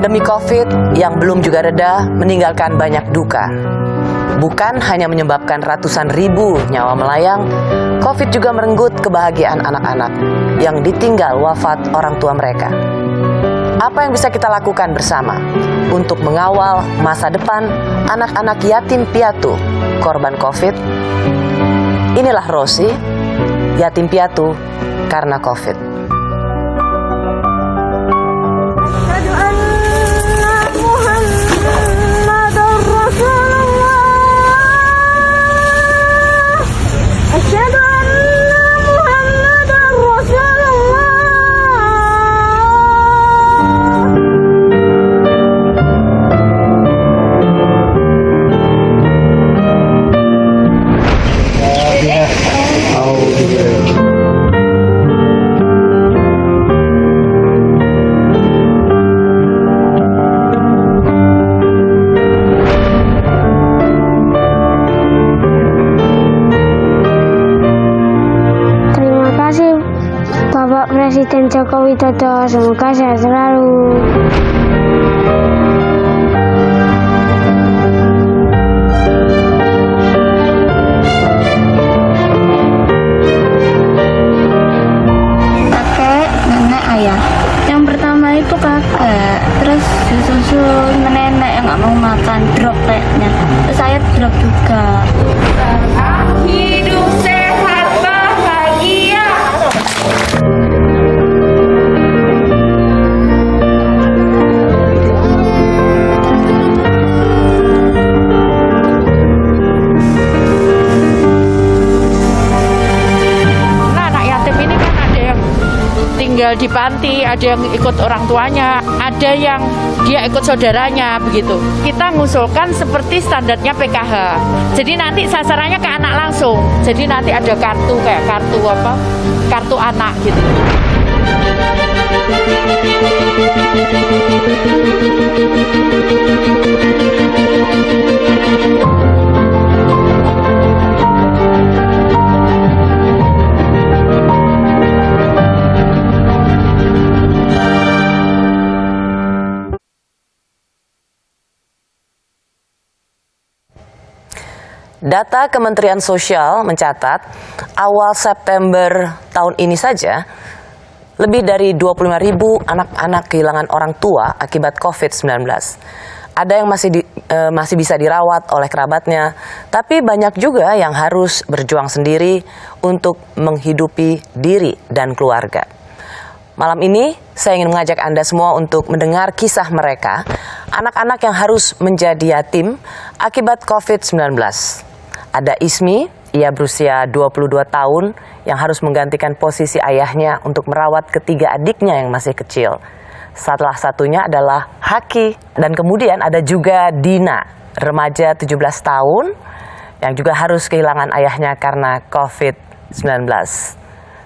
Pandemi COVID yang belum juga reda meninggalkan banyak duka. Bukan hanya menyebabkan ratusan ribu nyawa melayang, COVID juga merenggut kebahagiaan anak-anak yang ditinggal wafat orang tua mereka. Apa yang bisa kita lakukan bersama untuk mengawal masa depan anak-anak yatim piatu korban COVID? Inilah Rosi, yatim piatu karena COVID. Bapak Presiden Joko Widodo, semoga sehat selalu. Kakek, nenek, ayah. Yang pertama itu kakek, terus disusul nenek yang nggak mau makan, drop kayaknya. Terus saya drop juga. Hidup sehat bahagia. Tinggal di panti, ada yang ikut orang tuanya, ada yang dia ikut saudaranya, begitu. Kita ngusulkan seperti standarnya PKH. Jadi nanti sasarannya ke anak langsung. Jadi nanti ada kartu kayak kartu apa? Kartu anak gitu. Data Kementerian Sosial mencatat awal September tahun ini saja lebih dari 25.000 anak-anak kehilangan orang tua akibat COVID-19. Ada yang masih bisa dirawat oleh kerabatnya, tapi banyak juga yang harus berjuang sendiri untuk menghidupi diri dan keluarga. Malam ini saya ingin mengajak Anda semua untuk mendengar kisah mereka, anak-anak yang harus menjadi yatim akibat COVID-19. Ada Ismi, ia berusia 22 tahun yang harus menggantikan posisi ayahnya untuk merawat ketiga adiknya yang masih kecil. Salah satunya adalah Haki, dan kemudian ada juga Dina, remaja 17 tahun yang juga harus kehilangan ayahnya karena COVID-19.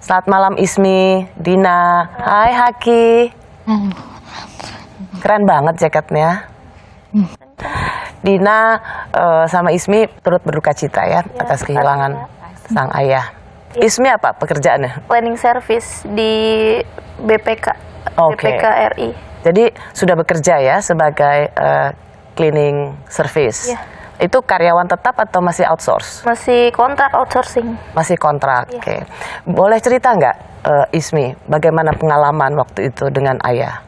Selamat malam Ismi, Dina. Hai Haki. Keren banget jaketnya. Dina sama Ismi turut berduka cita ya atas kehilangan sang ayah. Ismi apa pekerjaannya? Cleaning service di BPK, BPK RI. Jadi sudah bekerja ya sebagai cleaning service. Ya. Itu karyawan tetap atau masih outsource? Masih kontrak outsourcing. Masih kontrak, Ya. Oke. Boleh cerita nggak Ismi, bagaimana pengalaman waktu itu dengan ayah?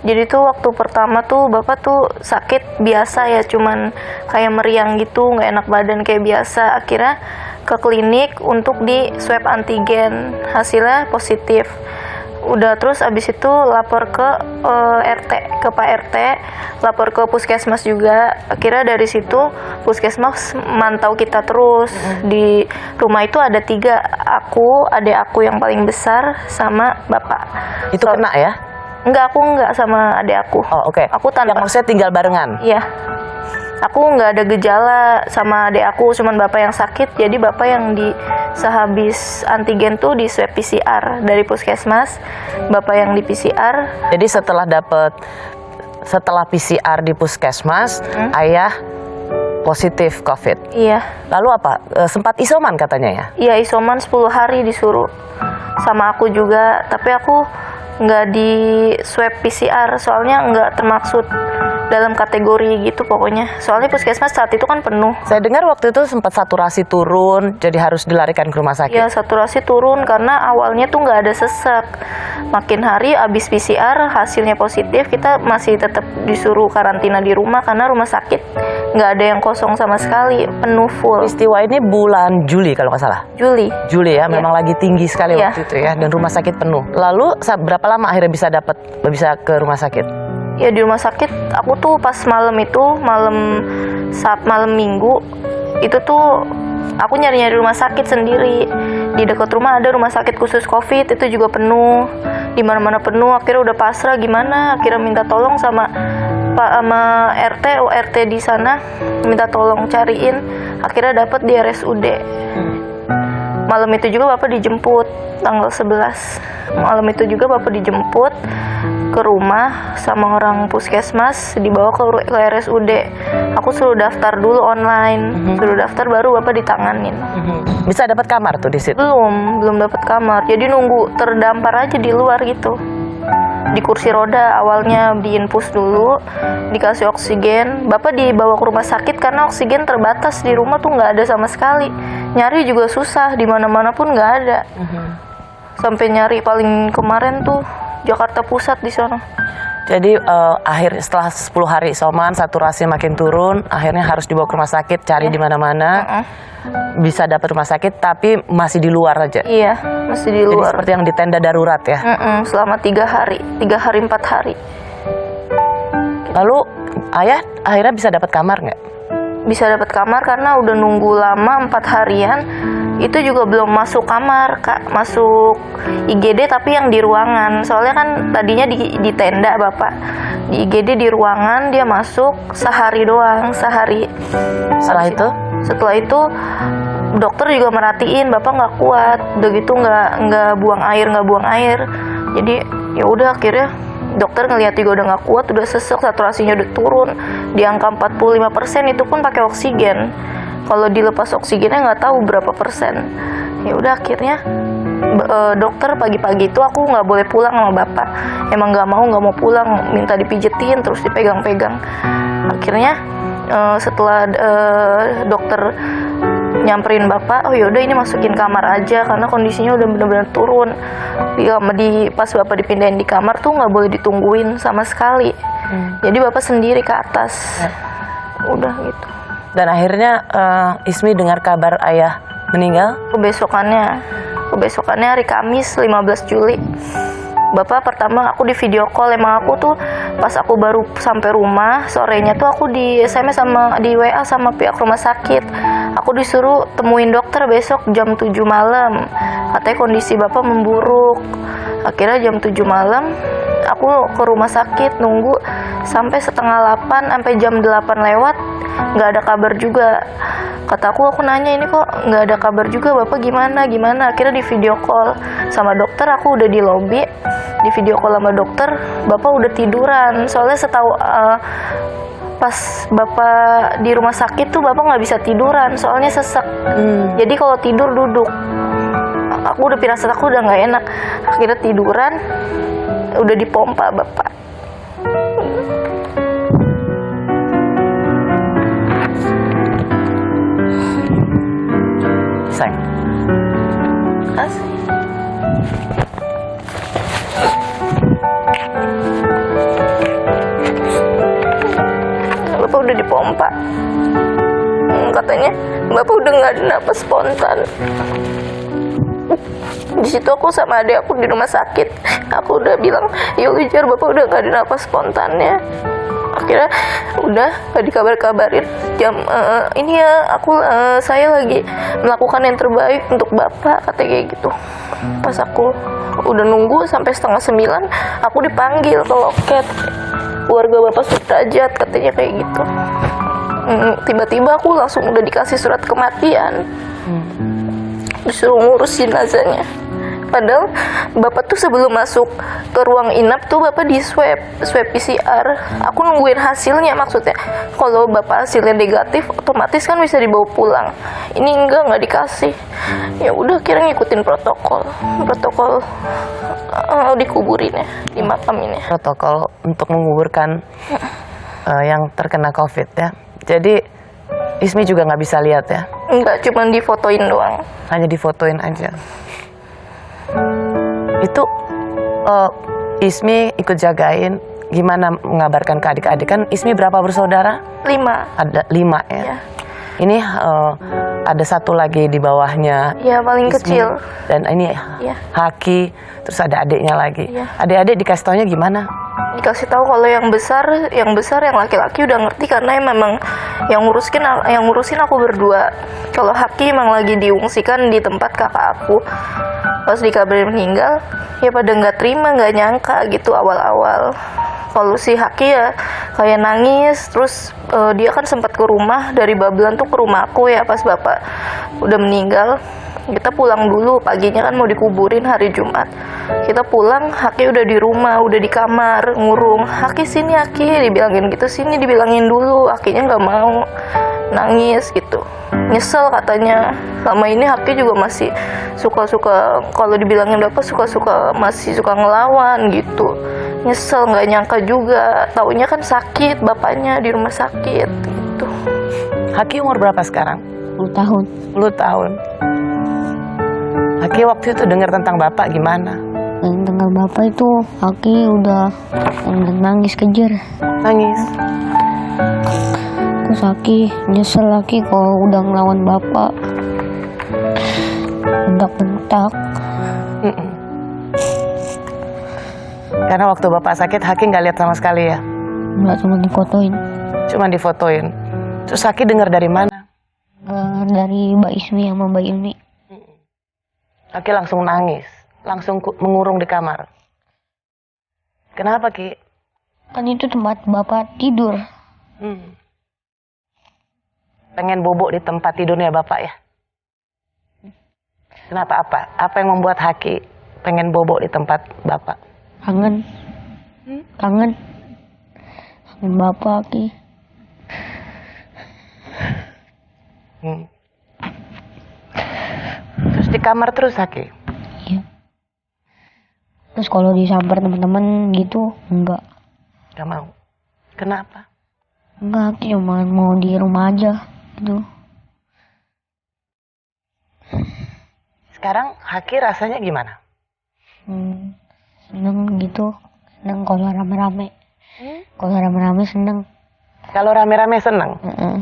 Jadi tuh waktu pertama tuh bapak tuh sakit biasa ya, cuman kayak meriang gitu, nggak enak badan kayak biasa. Akhirnya ke klinik untuk di swab antigen, hasilnya positif. Udah terus abis itu lapor ke RT, ke Pak RT, lapor ke puskesmas juga. Akhirnya dari situ puskesmas mantau kita terus. Di rumah itu ada 3, aku, adik aku yang paling besar, sama bapak. Itu kena ya? Enggak, aku enggak sama adik aku. Oh oke. Aku tanpa. Yang maksudnya tinggal barengan? Iya. Aku nggak ada gejala sama adik aku, cuman bapak yang sakit. Jadi bapak yang sehabis antigen tuh di swab PCR dari puskesmas, bapak yang di PCR. Jadi setelah PCR di puskesmas, ayah positif COVID. Iya. Lalu apa? Sempat isoman katanya ya? Iya, isoman 10 hari disuruh. Sama aku juga, tapi aku nggak di swab PCR, soalnya nggak termaksud dalam kategori gitu pokoknya. Soalnya puskesmas saat itu kan penuh. Saya dengar waktu itu sempat saturasi turun, jadi harus dilarikan ke rumah sakit. Ya, saturasi turun karena awalnya tuh nggak ada sesak. Makin hari abis PCR hasilnya positif, kita masih tetap disuruh karantina di rumah karena rumah sakit nggak ada yang kosong sama sekali, penuh full. Peristiwa ini bulan Juli kalau nggak salah. Juli. Juli ya, memang lagi tinggi sekali Iya. waktu itu ya, dan rumah sakit penuh. Lalu berapa lama akhirnya bisa ke rumah sakit? Ya di rumah sakit aku tuh pas malam itu, malam Minggu itu tuh aku nyari-nyari rumah sakit sendiri. Di dekat rumah ada rumah sakit khusus COVID, itu juga penuh. Di mana-mana penuh, akhirnya udah pasrah gimana, akhirnya minta tolong sama RT, ORT di sana, minta tolong cariin, akhirnya dapat di RSUD. Malam itu juga Bapak dijemput tanggal 11. Malam itu juga Bapak dijemput ke rumah sama orang puskesmas, dibawa ke RSUD. Aku suruh daftar dulu online, suruh daftar baru Bapak ditanganin. Bisa dapat kamar tuh di situ? Belum dapat kamar. Jadi nunggu terdampar aja di luar gitu. Di kursi roda awalnya diinfus dulu, dikasih oksigen. Bapak dibawa ke rumah sakit karena oksigen terbatas, di rumah tuh nggak ada sama sekali. Nyari juga susah, di mana-mana pun nggak ada. Sampai nyari paling kemarin tuh Jakarta Pusat di sana. Jadi setelah 10 hari isoman, saturasi makin turun, akhirnya harus dibawa ke rumah sakit, cari di mana-mana. Bisa dapat rumah sakit, tapi masih di luar aja. Iya, masih di Jadi luar. seperti yang di tenda darurat ya. Selama 3 hari, 4 hari. Lalu ayah akhirnya bisa dapat kamar nggak? Bisa dapat kamar karena udah nunggu lama 4 harian. Itu juga belum masuk kamar, Kak. Masuk IGD tapi yang di ruangan. Soalnya kan tadinya di tenda Bapak. Di IGD di ruangan, dia masuk sehari doang, sehari. Setelah itu dokter juga merhatiin Bapak nggak kuat. Udah gitu nggak buang air. Jadi ya udah akhirnya dokter ngelihat juga udah nggak kuat, udah sesek, saturasinya udah turun di angka 45%, itu pun pakai oksigen. Kalau dilepas oksigennya nggak tahu berapa persen. Ya udah akhirnya dokter pagi-pagi itu aku nggak boleh pulang sama Bapak. Emang nggak mau pulang, minta dipijetin terus dipegang-pegang. Akhirnya setelah dokter nyamperin Bapak, oh yaudah ini masukin kamar aja karena kondisinya udah benar-benar turun. Pas Bapak dipindahin di kamar tuh nggak boleh ditungguin sama sekali. Jadi Bapak sendiri ke atas. Udah gitu. Dan akhirnya Ismi dengar kabar ayah meninggal? Kebesokannya hari Kamis 15 Juli. Bapak pertama aku di video call, emang aku tuh pas aku baru sampai rumah sorenya tuh aku di SMS di WA sama pihak rumah sakit. Aku disuruh temuin dokter besok jam 7 malam. Katanya kondisi Bapak memburuk. Akhirnya jam 7 malam aku ke rumah sakit nunggu sampai setengah 8, sampai jam 8 lewat nggak ada kabar juga. Kataku, aku nanya ini kok nggak ada kabar juga, Bapak gimana. Akhirnya di video call sama dokter, aku udah di lobi, di video call sama dokter, Bapak udah tiduran. Soalnya setahu pas Bapak di rumah sakit tuh Bapak nggak bisa tiduran, soalnya sesek. Jadi kalau tidur duduk. Aku udah pirasat aku udah nggak enak. Akhirnya tiduran, udah dipompa Bapak. Sayang. Kasih. Bapak udah dipompa. Katanya Bapak udah nggak ada napas spontan. Di situ aku sama adik aku di rumah sakit. Aku udah bilang, yuk Jar, Bapak udah nggak ada napas spontannya. Akhirnya udah gak dikabar-kabarin jam ini ya saya lagi melakukan yang terbaik untuk Bapak, katanya kayak gitu. Pas aku udah nunggu sampai setengah 9, aku dipanggil ke loket keluarga Bapak Sudrajat, katanya kayak gitu. Tiba-tiba aku langsung udah dikasih surat kematian, disuruh ngurus jenazahnya. Padahal bapak tuh sebelum masuk ke ruang inap tuh bapak di swab PCR. Aku nungguin hasilnya, maksudnya kalau bapak hasilnya negatif otomatis kan bisa dibawa pulang. Ini nggak dikasih. Ya udah kira ngikutin protokol dikuburinnya, dimakaminnya. Protokol untuk menguburkan yang terkena COVID ya. Jadi Ismi juga nggak bisa lihat ya, Enggak, cuman difotoin doang. hanya difotoin aja. Itu Ismi ikut jagain, gimana mengabarkan ke adik-adik? Kan Ismi berapa bersaudara? 5. Ada 5 ya. Ya. Ini ada satu lagi di bawahnya. Ya, paling Ismi. kecil. Dan ini Ya. Haki, terus ada adiknya lagi. Iya. Adik-adik dikasih taunya gimana? Dikasih tahu kalau yang besar yang laki-laki udah ngerti karena memang yang ngurusin aku berdua. Kalau Haki emang lagi diungsikan di tempat kakak aku. Pas dikabarin meninggal, ya pada nggak terima, nggak nyangka gitu awal-awal. Kalau si Haki ya kayak nangis, terus dia kan sempat ke rumah dari Babelan tuh ke rumahku ya pas bapak udah meninggal. Kita pulang dulu, paginya kan mau dikuburin hari Jumat. Kita pulang, Haki udah di rumah, udah di kamar, ngurung. Haki sini Haki, dibilangin gitu, sini dibilangin dulu. Hakinya nggak mau, nangis gitu. Nyesel katanya, selama ini Haki juga masih suka-suka, kalau dibilangin bapak masih suka ngelawan gitu. Nyesel, nggak nyangka juga, taunya kan sakit, bapaknya di rumah sakit gitu. Haki umur berapa sekarang? 10 tahun. 10 tahun. Haki waktu itu dengar tentang bapak gimana? Dan tengah bapak itu Aki udah nangis kejer. Nangis. Terus Aki nyesel lagi kalau udah ngelawan bapak. Bentak-bentak. Mm-mm. Karena waktu bapak sakit, Haki nggak lihat sama sekali ya? Nggak, cuma difotoin. Cuma difotoin. Terus Haki dengar dari mana? Dari Mbak Ismi sama Mbak Ilmi. Haki langsung nangis, langsung mengurung di kamar. Kenapa Ki? Kan itu tempat bapak tidur. Pengen bobok di tempat tidurnya bapak ya? Kenapa apa? Apa yang membuat Haki pengen bobok di tempat bapak? Kangen. Kangen bapak Ki. Terus di kamar terus Haki? Iya. Terus kalau disamper teman-teman gitu enggak. Gak mau. Kenapa? Enggak, Ki cuma mau di rumah aja gitu. Sekarang Haki rasanya gimana? Seneng gitu. Seneng kalau rame-rame. Kalau rame-rame seneng. Kalau rame-rame seneng? Heeh.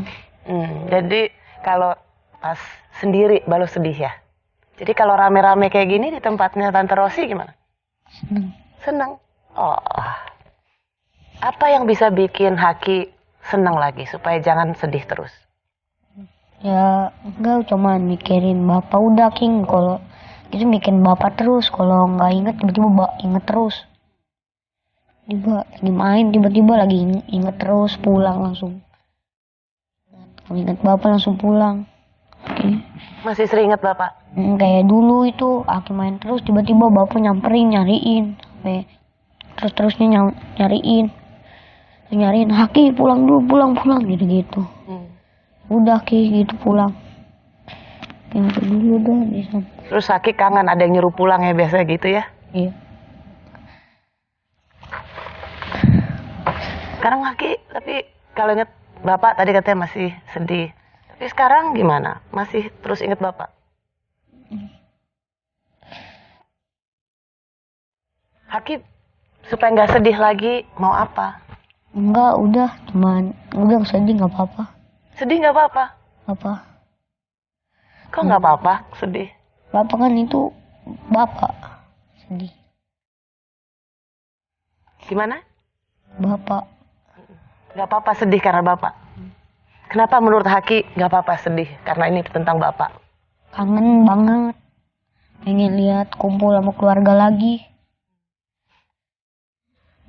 Jadi kalau pas sendiri baru sedih ya? Jadi kalau rame-rame kayak gini di tempatnya Tante Rosi gimana? Seneng. Seneng. Oh. Apa yang bisa bikin Haki seneng lagi supaya jangan sedih terus? Ya enggak, cuma mikirin bapak udah King. Kalau itu mikirin bapak terus, kalau nggak inget tiba-tiba inget terus. Tiba lagi main tiba-tiba lagi inget terus, pulang langsung. Kalau inget bapak langsung pulang. Oke. Masih sering ingat Bapak? Kayak dulu itu aku main terus tiba-tiba bapak nyamperin nyariin. Sampai terus-terusnya nyariin Haki pulang dulu, pulang gitu. Udah Ki gitu pulang. Yang dulu udah bisa. Terus Haki kangen ada yang nyuruh pulang ya biasa gitu ya? Iya. Sekarang Haki, tapi kalau inget Bapak tadi katanya masih sedih. Tapi sekarang gimana? Masih terus inget Bapak? Haki supaya nggak sedih lagi mau apa? Enggak, udah sedih nggak apa-apa. Sedih nggak apa-apa? Apa? Kok nggak apa-apa sedih? Bapak kan itu bapak sedih. Gimana? Bapak Nggak apa-apa sedih karena Bapak. Kenapa menurut Haki nggak apa-apa sedih? Karena ini tentang Bapak. kangen banget. Pengen lihat kumpul sama keluarga lagi.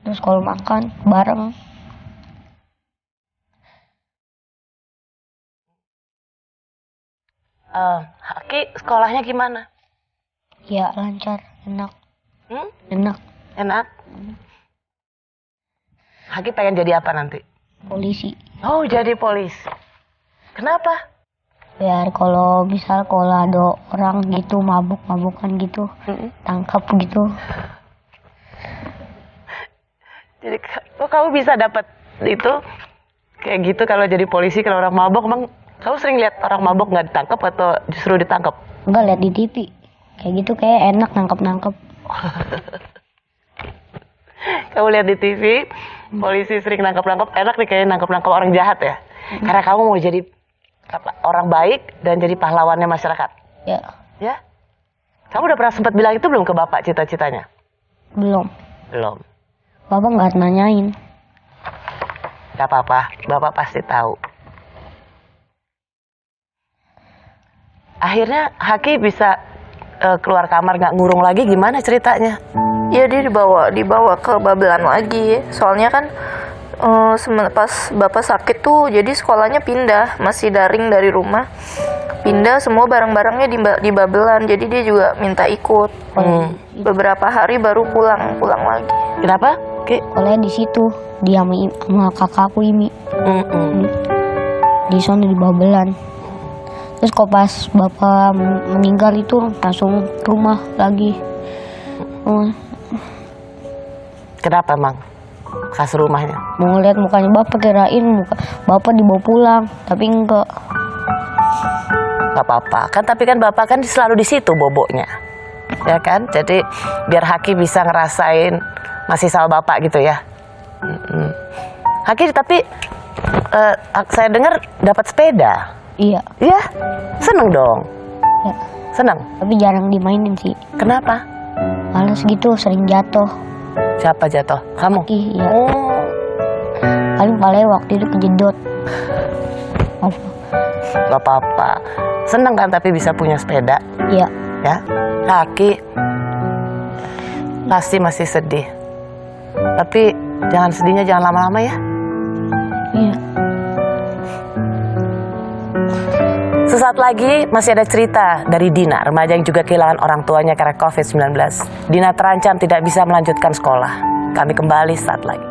Terus kalau makan bareng. Haki sekolahnya gimana? Ya lancar, enak, Hmm? enak. Enak? Haki pengen jadi apa nanti? Polisi. Oh, jadi polisi. Kenapa? Biar kalau ada orang gitu mabuk-mabukan gitu, tangkap gitu. Jadi kamu bisa dapat itu kayak gitu kalau jadi polisi, kalau orang mabok. Emang kamu sering lihat orang mabok nggak ditangkap atau justru ditangkap? Enggak, lihat di TV. Kayak gitu kayak enak nangkep-nangkep. Kamu lihat di TV, polisi sering nangkap-nangkap, enak nih kayaknya nangkap-nangkap orang jahat ya. Karena kamu mau jadi orang baik dan jadi pahlawannya masyarakat. Ya, Ya? Kamu udah pernah sempat bilang itu belum ke bapak cita-citanya? belum. Belum. Bapak nggak nanyain. Gak apa-apa, bapak pasti tahu. Akhirnya Haki bisa keluar kamar nggak ngurung lagi, gimana ceritanya? Ya dia dibawa ke Babelan lagi. Soalnya kan pas bapak sakit tuh, jadi sekolahnya pindah, masih daring dari rumah. Pindah semua barang-barangnya di Babelan, jadi dia juga minta ikut. Beberapa hari baru pulang lagi. Kenapa? Ki? Sekolahnya di situ, dia sama kakakku Imi. Di sana di Babelan. Terus kok pas bapak meninggal itu langsung ke rumah lagi. Kenapa Mang? Khas rumahnya? Mau ngeliat mukanya bapak, kirain bapak dibawa pulang, tapi enggak. Gak apa-apa kan, tapi kan bapak kan selalu di situ boboknya, ya kan? Jadi biar Haki bisa ngerasain masih sama bapak gitu ya. Haki tapi saya dengar dapat sepeda. Iya, Iya, seneng dong. ya. Seneng. Tapi jarang dimainin sih. Kenapa? Males gitu, sering jatuh. Siapa jatuh? Kamu? Iya. Oh, Paling waktu itu kejedot. gak apa-apa. Seneng kan tapi bisa punya sepeda, Iya. ya? Haki pasti masih sedih. Tapi jangan sedihnya jangan lama-lama ya. Iya. Sesaat lagi masih ada cerita dari Dina, remaja yang juga kehilangan orang tuanya karena COVID-19. Dina terancam tidak bisa melanjutkan sekolah. Kami kembali saat lagi.